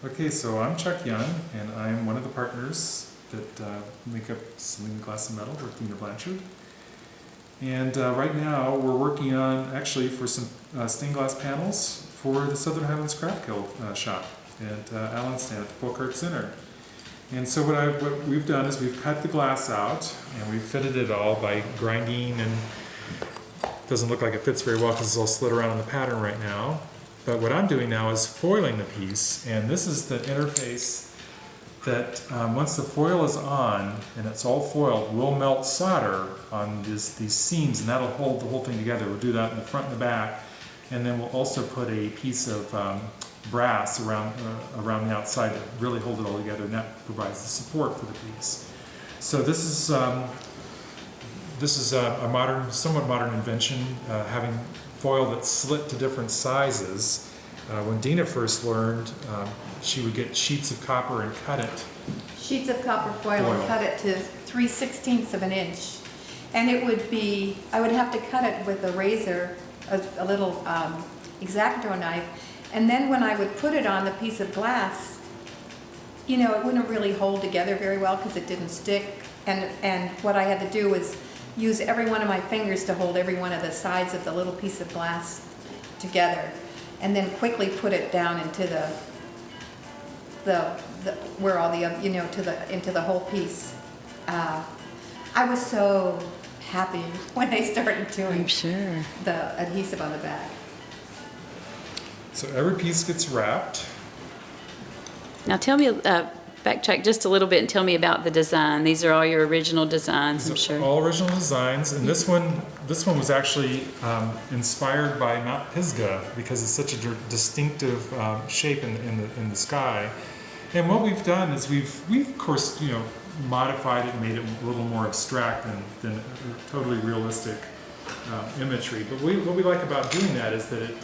Okay, so I'm Chuck Young, and I'm one of the partners that make up Selena Glass and Metal with Deana Blanchard. And right now we're working on, actually, for some stained glass panels for the Southern Highland Craft Guild shop at Allenstown at the Folk Art Center. And so what we've done is we've cut the glass out, and we've fitted it all by grinding, and it doesn't look like it fits very well because it's all slid around in the pattern right now. But what I'm doing now is foiling the piece, and this is the interface that once the foil is on and it's all foiled, we'll melt solder on these seams, and that'll hold the whole thing together. We'll do that in the front and the back, and then we'll also put a piece of brass around the outside to really hold it all together, and that provides the support for the piece. So this is a somewhat modern invention, having foil that's slit to different sizes. When Deana first learned, she would get sheets of copper and cut it. Sheets of copper foil and cut it to 3/16 of an inch. And it would be, I would have to cut it with a razor, a little X-Acto knife, and then when I would put it on the piece of glass, you know, it wouldn't really hold together very well because it didn't stick. And what I had to do was use every one of my fingers to hold every one of the sides of the little piece of glass together, and then quickly put it down into where all the, you know, into the whole piece. I was so happy when I started doing the adhesive on the back. So every piece gets wrapped. Now tell me, backtrack just a little bit and tell me about the design. These are all your original designs, I'm sure. All original designs, and this one was actually inspired by Mount Pisgah because it's such a distinctive shape in the sky. And what we've done is we've of course, you know, modified it and made it a little more abstract than totally realistic imagery. But what we like about doing that is that it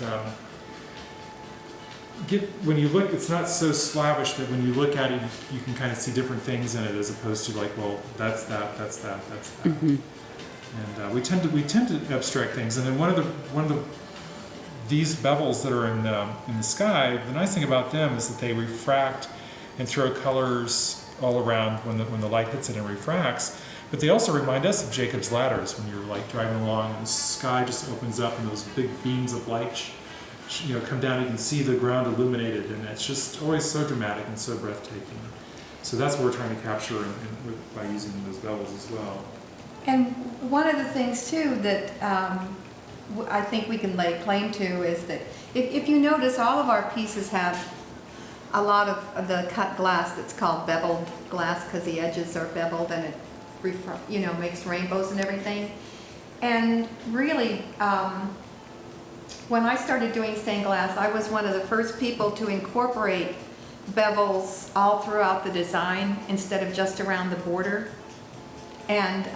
when you look, it's not so slavish that when you look at it, you can kind of see different things in it, as opposed to like, well, that's that, that's that, that's that. Mm-hmm. And we tend to abstract things. And then one of these bevels that are in the sky, the nice thing about them is that they refract and throw colors all around when the light hits it and refracts. But they also remind us of Jacob's ladders when you're like driving along and the sky just opens up and those big beams of light, you know, come down. You can see the ground illuminated, and it's just always so dramatic and so breathtaking. So that's what we're trying to capture by using those bevels as well. And one of the things too that I think we can lay claim to is that if you notice, all of our pieces have a lot of the cut glass that's called beveled glass because the edges are beveled, and it, you know, makes rainbows and everything. And really, when I started doing stained glass, I was one of the first people to incorporate bevels all throughout the design instead of just around the border. And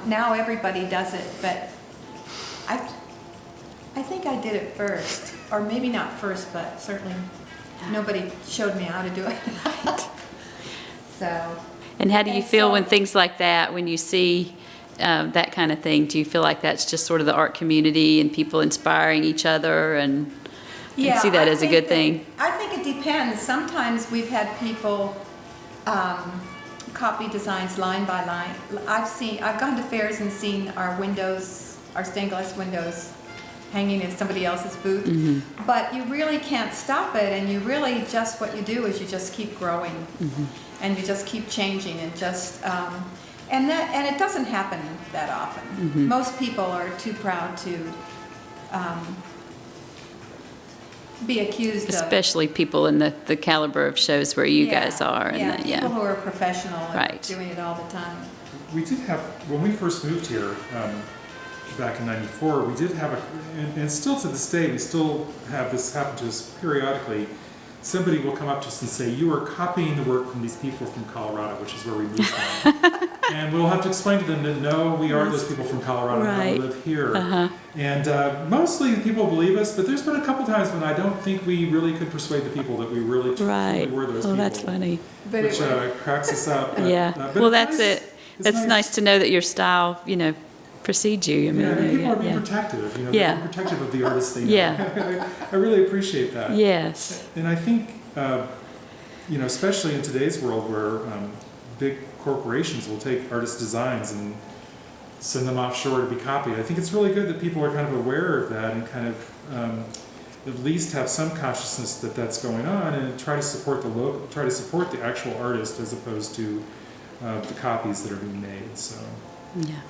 now everybody does it, but I think I did it first, or maybe not first, but certainly nobody showed me how to do it. So. And how do you feel when things like that, when you see that kind of thing? Do you feel like that's just sort of the art community and people inspiring each other, and see that as a good thing? I think it depends. Sometimes we've had people copy designs line by line. I've gone to fairs and seen our windows, our stained glass windows, hanging in somebody else's booth. Mm-hmm. But you really can't stop it, and you really just, what you do is you just keep growing, mm-hmm. and you just keep changing, and just and it doesn't happen that often. Mm-hmm. Most people are too proud to be accused especially people in the caliber of shows where you guys are. And people who are professional and doing it all the time. We did have, when we first moved here back in '94, we did have and still to this day, we still have this happen to us periodically. Somebody will come up to us and say, you are copying the work from these people from Colorado, which is where we moved from. And we'll have to explain to them that no, we are those people from Colorado, and we live here. Uh-huh. And mostly people believe us, but there's been a couple times when I don't think we really could persuade the people that we really were those people. Oh, that's funny. Which cracks us up. But well, that's it. It's nice to know that your style, you know, precedes you. I mean, people are being protective. You know, they're being protective of the artists they know. I really appreciate that. Yes. And I think you know, especially in today's world where big corporations will take artist designs and send them offshore to be copied. I think it's really good that people are kind of aware of that and kind of at least have some consciousness that that's going on, and try to support the actual artist as opposed to the copies that are being made. So. Yeah.